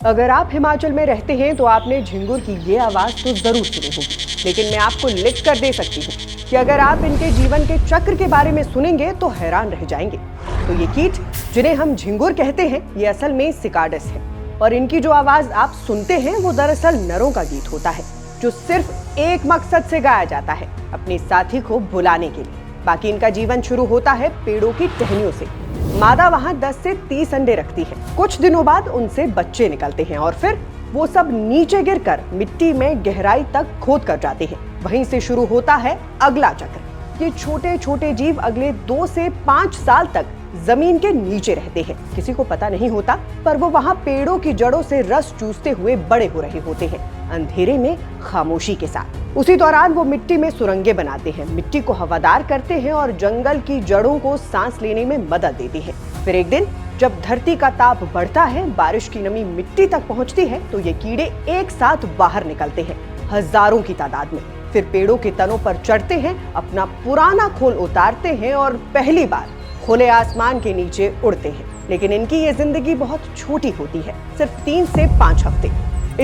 अगर आप हिमाचल में रहते हैं तो आपने झिंगुर की ये आवाज तो जरूर सुनी होगी, लेकिन मैं आपको लिख कर दे सकती हूँ कि अगर आप इनके जीवन के चक्र के बारे में सुनेंगे तो हैरान रह जाएंगे। तो ये कीट जिन्हें हम झिंगुर कहते हैं, ये असल में सिकाडस है और इनकी जो आवाज आप सुनते हैं वो दरअसल नरों का गीत होता है, जो सिर्फ एक मकसद से गाया जाता है, अपने साथी को बुलाने के लिए। बाकी इनका जीवन शुरू होता है पेड़ों की टहनियों से। मादा वहां 10 से 30 अंडे रखती है। कुछ दिनों बाद उनसे बच्चे निकलते हैं और फिर वो सब नीचे गिरकर मिट्टी में गहराई तक खोद कर जाते हैं। वहीं से शुरू होता है अगला चक्र। ये छोटे छोटे जीव अगले 2 से 5 साल तक जमीन के नीचे रहते हैं। किसी को पता नहीं होता, पर वो वहाँ पेड़ों की जड़ों से रस चूसते हुए बड़े हो रहे होते हैं, अंधेरे में खामोशी के साथ। उसी दौरान वो मिट्टी में सुरंगें बनाते हैं, मिट्टी को हवादार करते हैं और जंगल की जड़ों को सांस लेने में मदद देते हैं। फिर एक दिन जब धरती का ताप बढ़ता है, बारिश की नमी मिट्टी तक पहुंचती है, तो ये कीड़े एक साथ बाहर निकलते हैं, हजारों की तादाद में। फिर पेड़ों के तनों पर चढ़ते हैं, अपना पुराना खोल उतारते हैं और पहली बार खुले आसमान के नीचे उड़ते हैं। लेकिन इनकी ये जिंदगी बहुत छोटी होती है, सिर्फ 3 से 5 हफ्ते।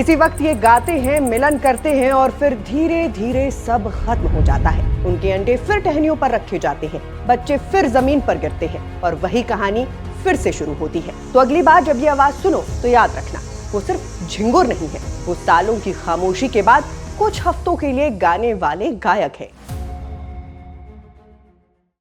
इसी वक्त ये गाते हैं, मिलन करते हैं और फिर धीरे धीरे सब खत्म हो जाता है। उनके अंडे फिर टहनियों पर रखे जाते हैं, बच्चे फिर जमीन पर गिरते हैं और वही कहानी फिर से शुरू होती है। तो अगली बार जब ये आवाज सुनो तो याद रखना, वो सिर्फ झिंगुर नहीं है, वो सालों की खामोशी के बाद कुछ हफ्तों के लिए गाने वाले गायक है।